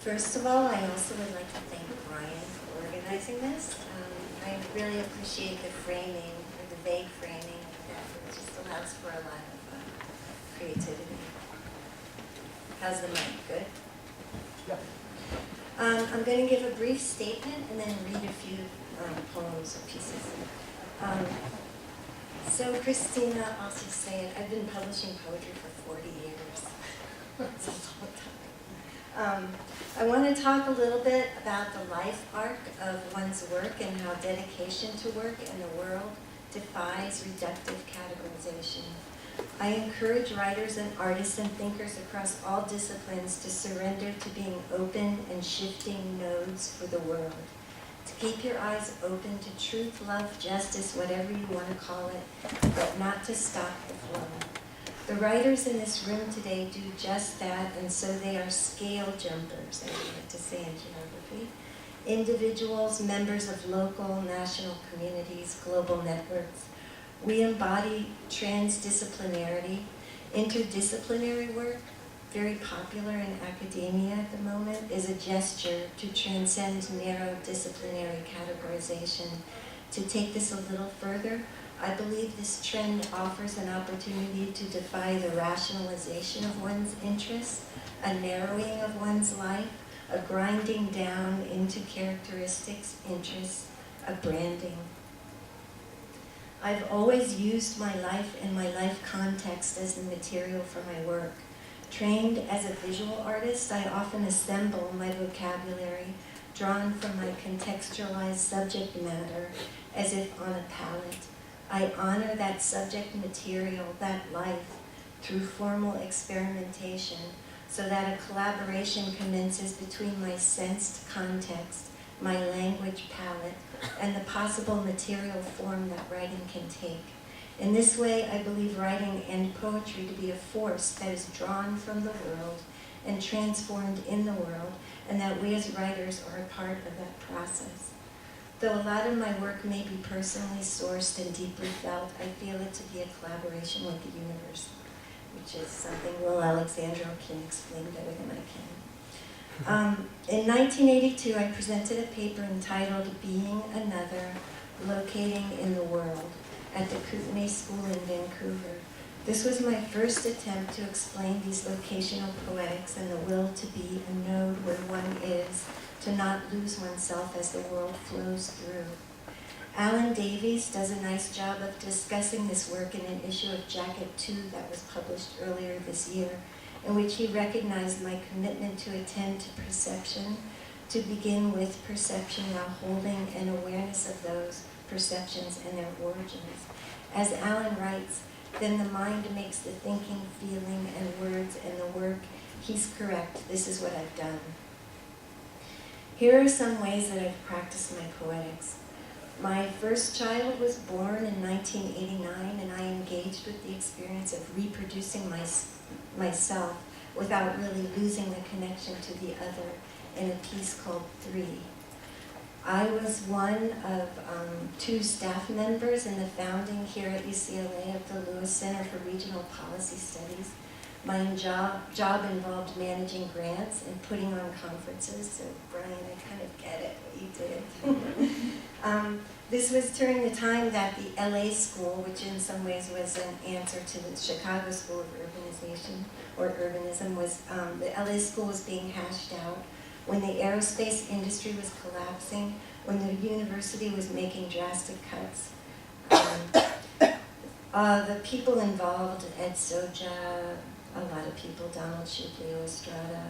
First of all, I also would like to thank Brian for organizing this. I really appreciate the framing, or the vague framing, that it just allows for a lot of creativity. How's the mic? Good? Yep. I'm going to give a brief statement and then read a few poems or pieces. So Christina, I'll just say it, I've been publishing poetry for 40 years. That's a long time. I want to talk a little bit about the life arc of one's work and how dedication to work in the world defies reductive categorization. I encourage writers and artists and thinkers across all disciplines to surrender to being open and shifting nodes for the world. To keep your eyes open to truth, love, justice, whatever you want to call it, but not to stop the flow. The writers in this room today do just that, and so they are scale jumpers, as we like to say in geography. Individuals, members of local, national communities, global networks. We embody transdisciplinarity. Interdisciplinary work, very popular in academia at the moment, is a gesture to transcend narrow disciplinary categorization. To take this a little further, I believe this trend offers an opportunity to defy the rationalization of one's interests, a narrowing of one's life, a grinding down into characteristics, interests, a branding. I've always used my life and my life context as the material for my work. Trained as a visual artist, I often assemble my vocabulary, drawn from my contextualized subject matter, as if on a palette. I honor that subject material, that life, through formal experimentation, so that a collaboration commences between my sensed context, my language palette, and the possible material form that writing can take. In this way, I believe writing and poetry to be a force that is drawn from the world and transformed in the world, and that we as writers are a part of that process. Though a lot of my work may be personally sourced and deeply felt, I feel it to be a collaboration with the universe, which is something Will Alexandro can explain better than I can. In 1982, I presented a paper entitled Being Another, Locating in the World at the Kunin School in Vancouver. This was my first attempt to explain these locational poetics and the will to be a node where one is, to not lose oneself as the world flows through. Alan Davies does a nice job of discussing this work in an issue of Jacket 2 that was published earlier this year, in which he recognized my commitment to attend to perception, to begin with perception while holding an awareness of those perceptions and their origins. As Alan writes, then the mind makes the thinking, feeling, and words and the work. He's correct. This is what I've done. Here are some ways that I've practiced my poetics. My first child was born in 1989, and I engaged with the experience of reproducing myself without really losing the connection to the other in a piece called 3. I was one of 2 staff members in the founding here at UCLA of the Lewis Center for Regional Policy Studies. My job involved managing grants and putting on conferences, so Brian, I kind of get it, what you did. This was during the time that the LA School, which in some ways was an answer to the Chicago School of Urbanization, or Urbanism, was, the LA School was being hashed out, when the aerospace industry was collapsing, when the university was making drastic cuts. The people involved, Ed Soja, a lot of people, Donald Shupley, Estrada,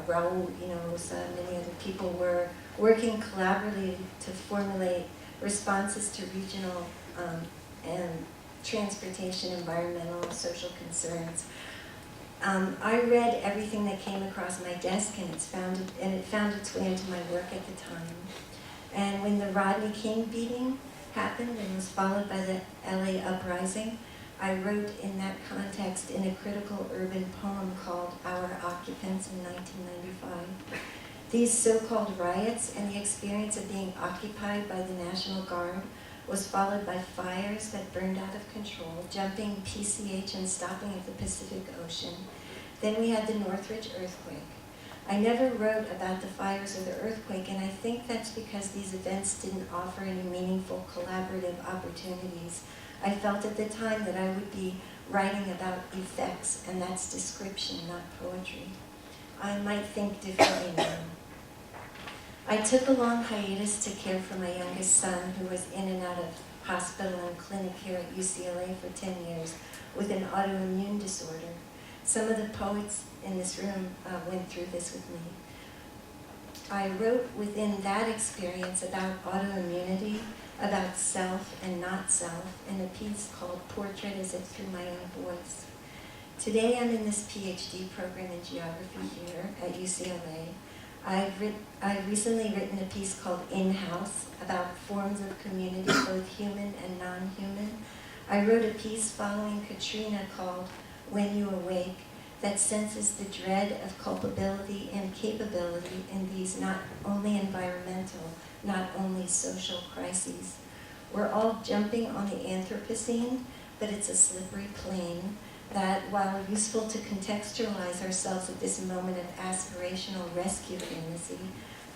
Raul, many other people were working collaboratively to formulate responses to regional and transportation, environmental, social concerns. I read everything that came across my desk, and it found its way into my work at the time. And when the Rodney King beating happened and was followed by the LA uprising, I wrote in that context in a critical urban poem called Our Occupants in 1995. These so-called riots and the experience of being occupied by the National Guard was followed by fires that burned out of control, jumping PCH and stopping at the Pacific Ocean. Then we had the Northridge earthquake. I never wrote about the fires or the earthquake, and I think that's because these events didn't offer any meaningful collaborative opportunities. I felt at the time that I would be writing about effects, and that's description, not poetry. I might think differently now. I took a long hiatus to care for my youngest son, who was in and out of hospital and clinic here at UCLA for 10 years with an autoimmune disorder. Some of the poets in this room went through this with me. I wrote within that experience about autoimmunity, about self and not self, in a piece called Portrait as If Through My Own Voice. Today I'm in this PhD program in geography here at UCLA. I've recently written a piece called In-House about forms of community, both human and non-human. I wrote a piece following Katrina called When You Awake that senses the dread of culpability and capability in these not only environmental, not only social crises. We're all jumping on the Anthropocene, but it's a slippery plane that, while useful to contextualize ourselves at this moment of aspirational rescue fantasy,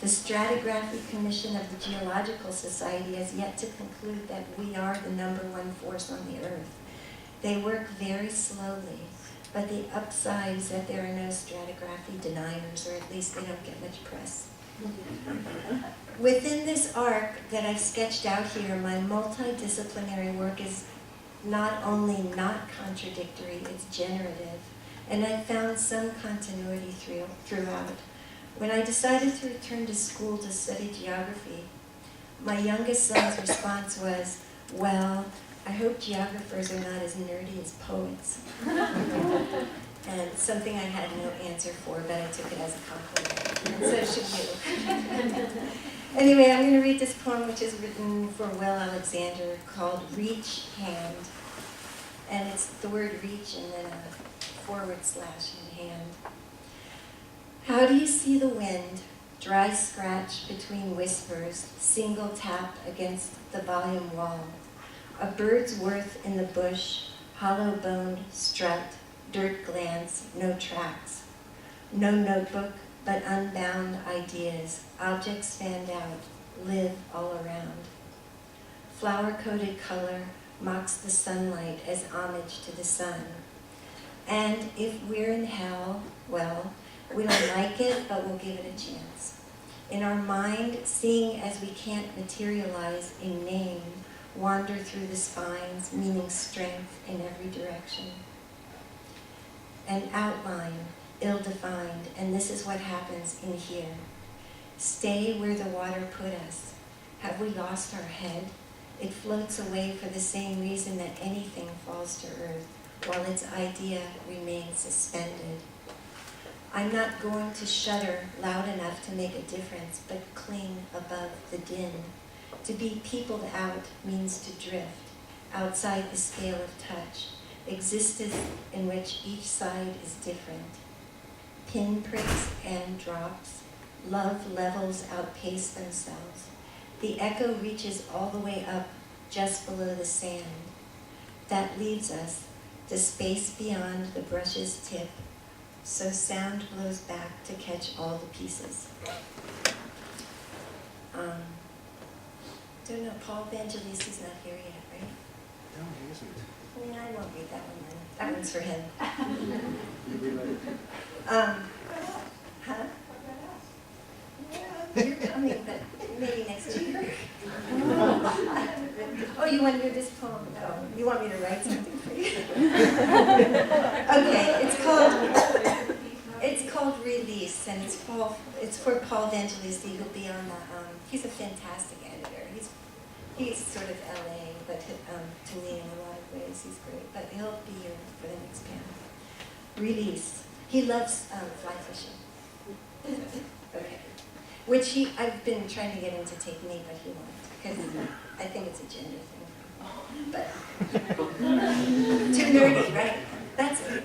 the Stratigraphy Commission of the Geological Society has yet to conclude that we are the #1 force on the Earth. They work very slowly, but the upside is that there are no stratigraphy deniers, or at least they don't get much press. Within this arc that I've sketched out here, my multidisciplinary work is not only not contradictory, it's generative, and I found some continuity throughout. When I decided to return to school to study geography, my youngest son's response was, well, I hope geographers are not as nerdy as poets. And something I had no answer for, but I took it as a compliment, and so should you. Anyway, I'm going to read this poem, which is written for Will Alexander, called Reach Hand. And it's the word reach and then a / in hand. How do you see the wind, dry scratch between whispers, single tap against the volume wall? A bird's worth in the bush, hollow-boned strut, dirt glance, no tracks. No notebook, but unbound ideas. Objects fanned out, live all around. Flower-coated color mocks the sunlight as homage to the sun. And if we're in hell, well, we don't like it, but we'll give it a chance. In our mind, seeing as we can't materialize in name, wander through the spines, meaning strength in every direction. An outline, ill-defined, and this is what happens in here. Stay where the water put us. Have we lost our head? It floats away for the same reason that anything falls to earth, while its idea remains suspended. I'm not going to shudder loud enough to make a difference, but cling above the din. To be peopled out means to drift, outside the scale of touch, existence in which each side is different. Pinpricks and drops, love levels outpace themselves. The echo reaches all the way up, just below the sand. That leaves us, the space beyond the brush's tip, so sound blows back to catch all the pieces. Don't know, Paul Vangelisti's not here yet, right? No, he isn't. I mean, I won't read that one then. That one's for him. You read later. Huh? Yeah, you're coming, but maybe next year. Oh, you want to hear this poem? No, you want me to write something for you? Okay, it's called Release, and it's for Paul Vangelisti, who'll be on the. He's a fantastic editor. He's sort of LA, but to me in a lot of ways he's great. But he'll be here for the next panel. Release. He loves fly fishing. Okay. Which I've been trying to get him to take me, but he won't, because I think it's a gender thing. But too nerdy, right? That's it.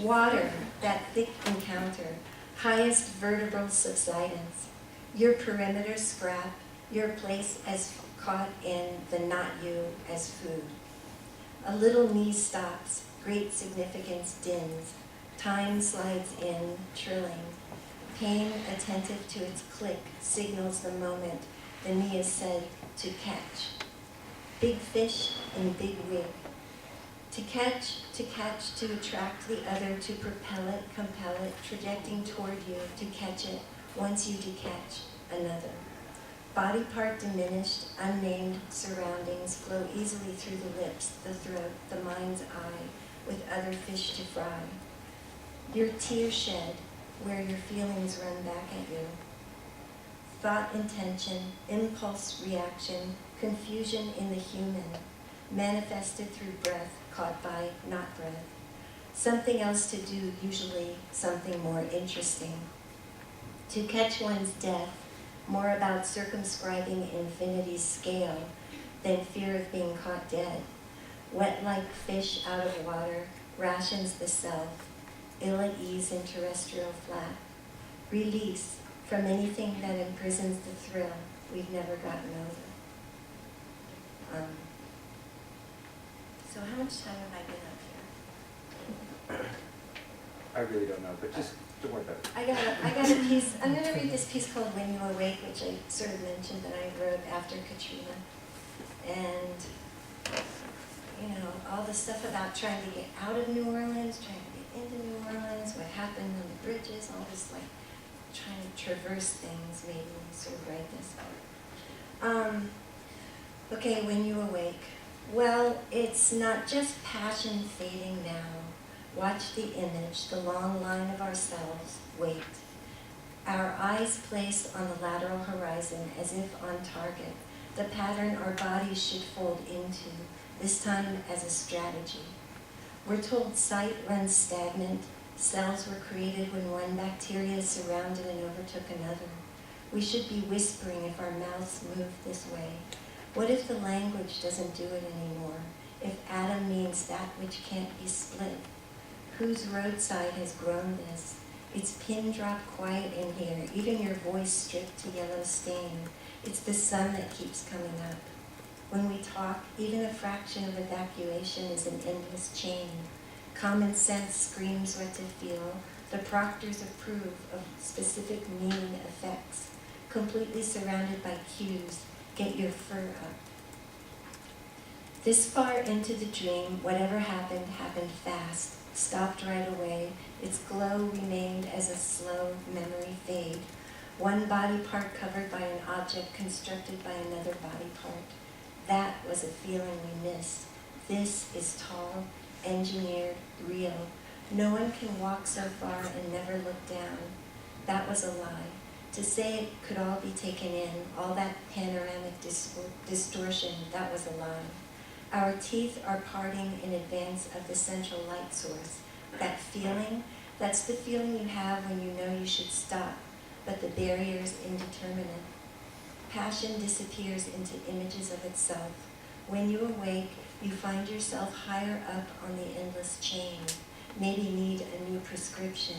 Water, that thick encounter, highest vertebral subsidence, your perimeter scrap, your place as caught in the not you as food. A little knee stops, great significance dins, Time slides in, trilling. Pain, attentive to its click, signals the moment the knee is said to catch. Big fish in big wig. To catch, to attract the other, to propel it, compel it, trajecting toward you, to catch it, once you to catch another. Body part diminished, unnamed surroundings flow easily through the lips, the throat, the mind's eye, with other fish to fry. Your tear shed, where your feelings run back at you. Thought, intention, impulse, reaction, confusion in the human, manifested through breath, caught by not breath. Something else to do, usually something more interesting. To catch one's death, more about circumscribing infinity's scale than fear of being caught dead. Wet like fish out of water, rations the self, ill at ease in terrestrial flat. Release from anything that imprisons the thrill we've never gotten over. So how much time have I been up here? I really don't know, but just don't worry about it. I got a piece. I'm going to read this piece called When You Awake, which I sort of mentioned that I wrote after Katrina. And, you know, all the stuff about trying to get out of New Orleans, trying to get into New Orleans, what happened on the bridges, all this, like, trying to traverse things, maybe, sort of write this out. Okay, When You Awake. Well, it's not just passion fading now. Watch the image, the long line of ourselves, wait. Our eyes placed on the lateral horizon as if on target, the pattern our bodies should fold into, this time as a strategy. We're told sight runs stagnant, cells were created when one bacteria surrounded and overtook another. We should be whispering if our mouths move this way. What if the language doesn't do it anymore? If atom means that which can't be split? Whose roadside has grown this? It's pin drop quiet in here, even your voice stripped to yellow stain. It's the sun that keeps coming up. When we talk, even a fraction of evacuation is an endless chain. Common sense screams what to feel. The proctors approve of specific meaning effects, completely surrounded by cues. Get your fur up. This far into the dream, whatever happened, happened fast. Stopped right away. Its glow remained as a slow memory fade. One body part covered by an object constructed by another body part. That was a feeling we missed. This is tall, engineered, real. No one can walk so far and never look down. That was a lie. To say it could all be taken in, all that panoramic distortion, that was a lie. Our teeth are parting in advance of the central light source. That feeling, that's the feeling you have when you know you should stop, but the barrier is indeterminate. Passion disappears into images of itself. When you awake, you find yourself higher up on the endless chain. Maybe need a new prescription.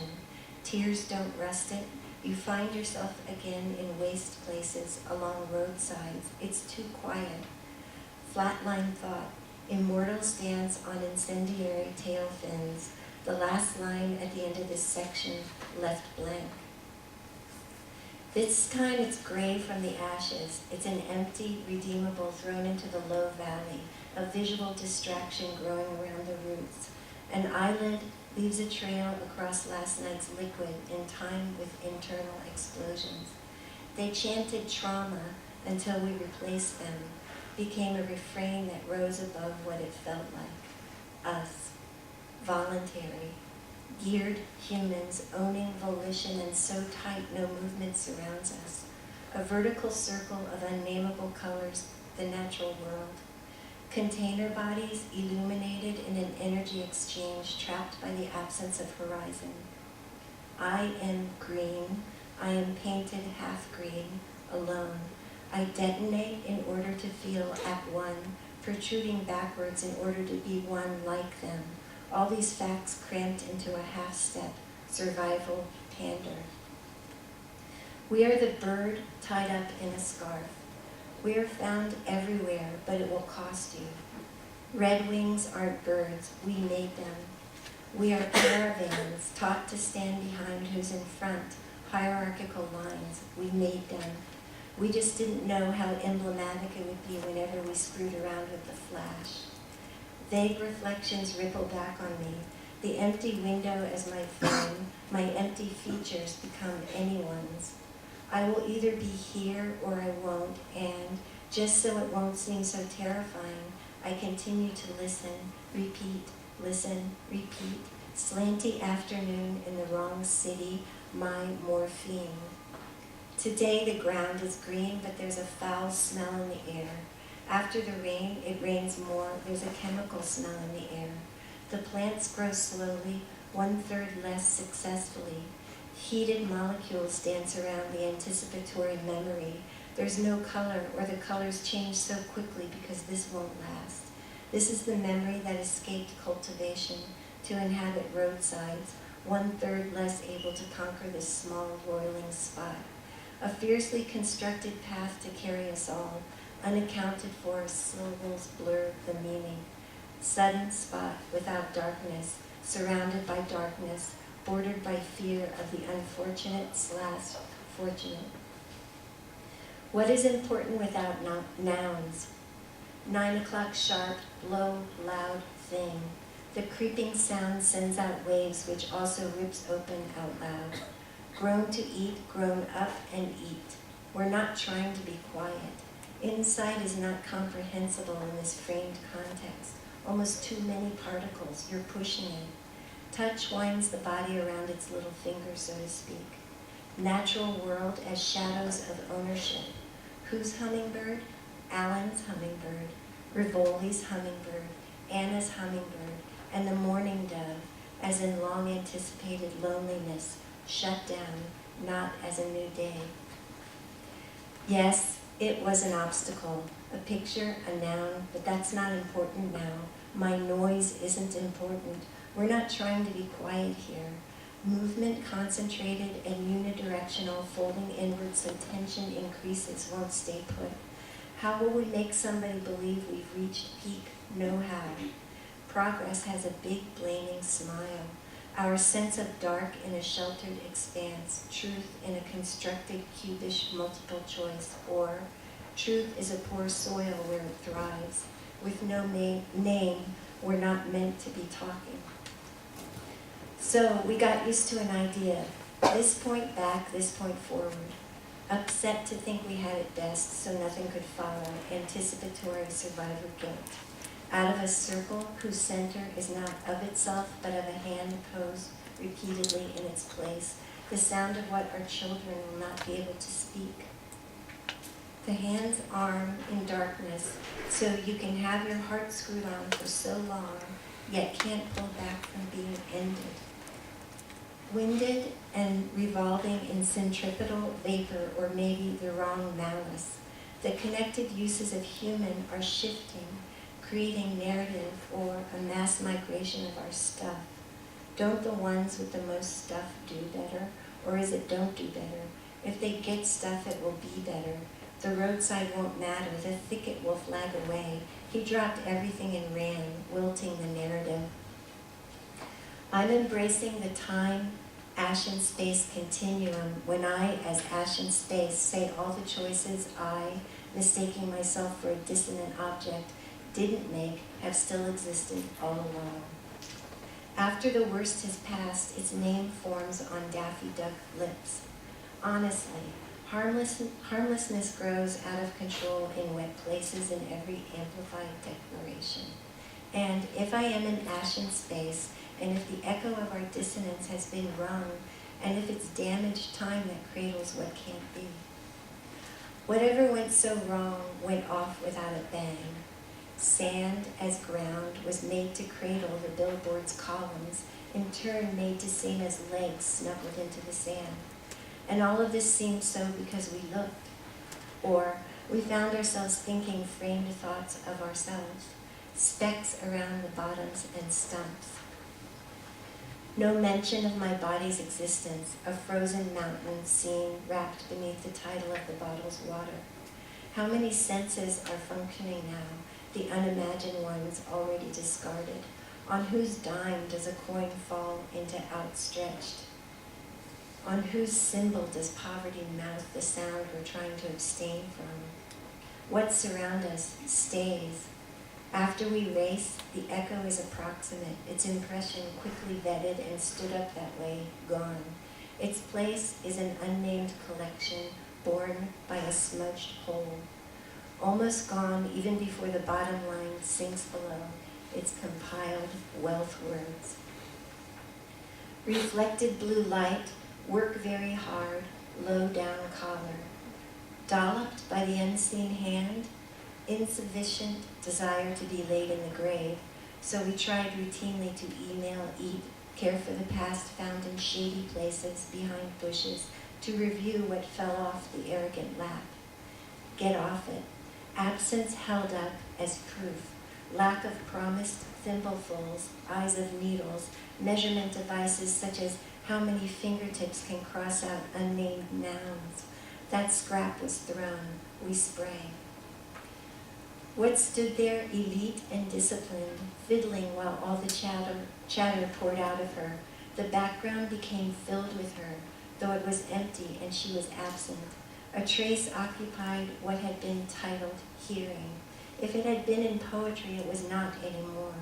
Tears don't rust it. You find yourself again in waste places, along roadsides. It's too quiet. Flatline thought. Immortals dance on incendiary tail fins. The last line at the end of this section left blank. This time it's gray from the ashes. It's an empty, redeemable thrown into the low valley, a visual distraction growing around the roots. An eyelid leaves a trail across last night's liquid in time with internal explosions. They chanted trauma until we replaced them, became a refrain that rose above what it felt like. Us, voluntary, geared humans owning volition and so tight no movement surrounds us. A vertical circle of unnameable colors, the natural world. Container bodies illuminated in an energy exchange trapped by the absence of horizon. I am green. I am painted half green, alone. I detonate in order to feel at one, protruding backwards in order to be one like them. All these facts cramped into a half step, survival, pander. We are the bird tied up in a scarf. We are found everywhere, but it will cost you. Red wings aren't birds, we made them. We are caravans, taught to stand behind who's in front, hierarchical lines. We made them. We just didn't know how emblematic it would be whenever we screwed around with the flash. Vague reflections ripple back on me. The empty window as my frame, my empty features become anyone's. I will either be here or I won't, and just so it won't seem so terrifying, I continue to listen, repeat, listen, repeat. Slanty afternoon in the wrong city, my morphine. Today the ground is green, but there's a foul smell in the air. After the rain, it rains more. There's a chemical smell in the air. The plants grow slowly, 1/3 less successfully. Heated molecules dance around the anticipatory memory. There's no color, or the colors change so quickly because this won't last. This is the memory that escaped cultivation to inhabit roadsides, 1/3 less able to conquer this small roiling spot. A fiercely constructed path to carry us all, unaccounted for syllables blur the meaning. Sudden spot without darkness, surrounded by darkness, bordered by fear of the unfortunate/fortunate. What is important without nouns? 9 o'clock sharp, low, loud thing. The creeping sound sends out waves which also rips open out loud. Grown to eat, grown up and eat. We're not trying to be quiet. Insight is not comprehensible in this framed context. Almost too many particles, you're pushing it. Touch winds the body around its little finger, so to speak. Natural world as shadows of ownership. Whose hummingbird? Alan's hummingbird, Rivoli's hummingbird, Anna's hummingbird, and the mourning dove, as in long anticipated loneliness, shut down, not as a new day. Yes, it was an obstacle, a picture, a noun, but that's not important now. My noise isn't important. We're not trying to be quiet here. Movement concentrated and unidirectional, folding inward so tension increases, won't stay put. How will we make somebody believe we've reached peak? No how. Progress has a big blaming smile. Our sense of dark in a sheltered expanse, truth in a constructed cubish multiple choice, or truth is a poor soil where it thrives. With no name, we're not meant to be talking. So we got used to an idea. This point back, this point forward. Upset to think we had it best, so nothing could follow. Anticipatory survivor guilt. Out of a circle whose center is not of itself, but of a hand posed repeatedly in its place, the sound of what our children will not be able to speak. The hand's arm in darkness, so you can have your heart screwed on for so long, yet can't pull back from being ended. Winded and revolving in centripetal vapor, or maybe the wrong malice. The connected uses of human are shifting, creating narrative or a mass migration of our stuff. Don't the ones with the most stuff do better? Or is it don't do better? If they get stuff, it will be better. The roadside won't matter. The thicket will flag away. He dropped everything and ran, wilting the narrative. I'm embracing the time, ashen space continuum when I, as ashen space, say all the choices I, mistaking myself for a dissonant object, didn't make, have still existed all along. After the worst has passed, its name forms on Daffy Duck lips. Honestly, harmlessness grows out of control in wet places in every amplified declaration. And if I am in ashen space, and if the echo of our dissonance has been wrung, and if it's damaged time that cradles what can't be. Whatever went so wrong went off without a bang. Sand as ground was made to cradle the billboard's columns, in turn made to seem as legs snuggled into the sand. And all of this seemed so because we looked, or we found ourselves thinking framed thoughts of ourselves, specks around the bottoms and stumps. No mention of my body's existence, a frozen mountain scene wrapped beneath the title of the bottle's water. How many senses are functioning now, the unimagined ones already discarded? On whose dime does a coin fall into outstretched? On whose symbol does poverty mouth the sound we're trying to abstain from? What surrounds us stays. After we race, the echo is approximate, its impression quickly vetted and stood up that way, gone. Its place is an unnamed collection born by a smudged hole. Almost gone even before the bottom line sinks below its compiled wealth words. Reflected blue light, work very hard, low down collar. Dolloped by the unseen hand, insufficient desire to be laid in the grave, so we tried routinely to email, eat, care for the past found in shady places behind bushes, to review what fell off the arrogant lap. Get off it. Absence held up as proof. Lack of promised thimblefuls, eyes of needles, measurement devices such as how many fingertips can cross out unnamed nouns. That scrap was thrown. We spray. What stood there, elite and disciplined, fiddling while all the chatter poured out of her? The background became filled with her, though it was empty and she was absent. A trace occupied what had been titled hearing. If it had been in poetry, it was not anymore.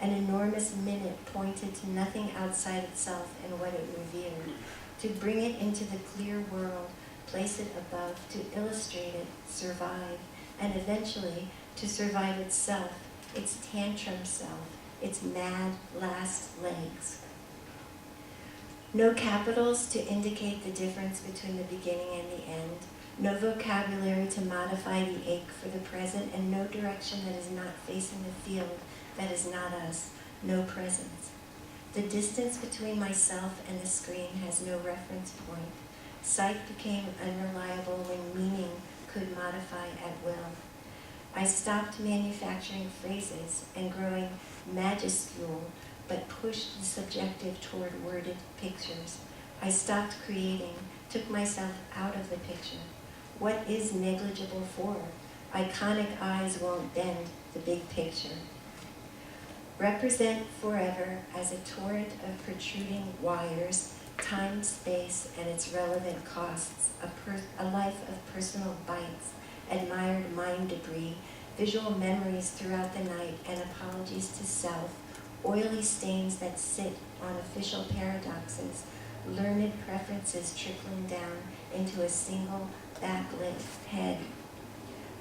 An enormous minute pointed to nothing outside itself and what it revered. To bring it into the clear world, place it above, to illustrate it, survive, and eventually to survive itself, its tantrum self, its mad last legs. No capitals to indicate the difference between the beginning and the end, no vocabulary to modify the ache for the present, and no direction that is not facing the field that is not us, no presence. The distance between myself and the screen has no reference point. Sight became unreliable when meaning could modify at will. I stopped manufacturing phrases and growing majuscule, but pushed the subjective toward worded pictures. I stopped creating, took myself out of the picture. What is negligible for? Iconic eyes won't bend the big picture. Represent forever as a torrent of protruding wires, time, space, and its relevant costs, a life of personal bites, admired mind debris, visual memories throughout the night, and apologies to self, oily stains that sit on official paradoxes, learned preferences trickling down into a single backlit head.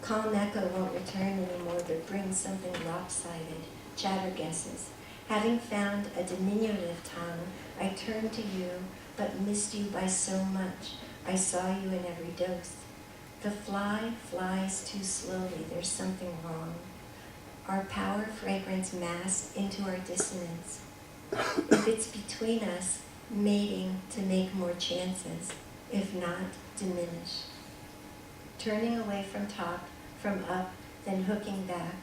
Calm echo won't return anymore, but brings something lopsided, chatter guesses. Having found a diminutive tongue, I turned to you, but missed you by so much. I saw you in every dose. The fly flies too slowly, there's something wrong. Our power fragrance massed into our dissonance. If it's between us, mating to make more chances. If not, diminish. Turning away from top, from up, then hooking back,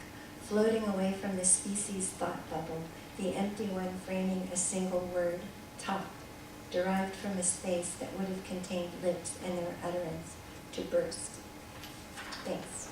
floating away from the species thought bubble, the empty one framing a single word, top, derived from a space that would have contained lips and their utterance to burst. Thanks.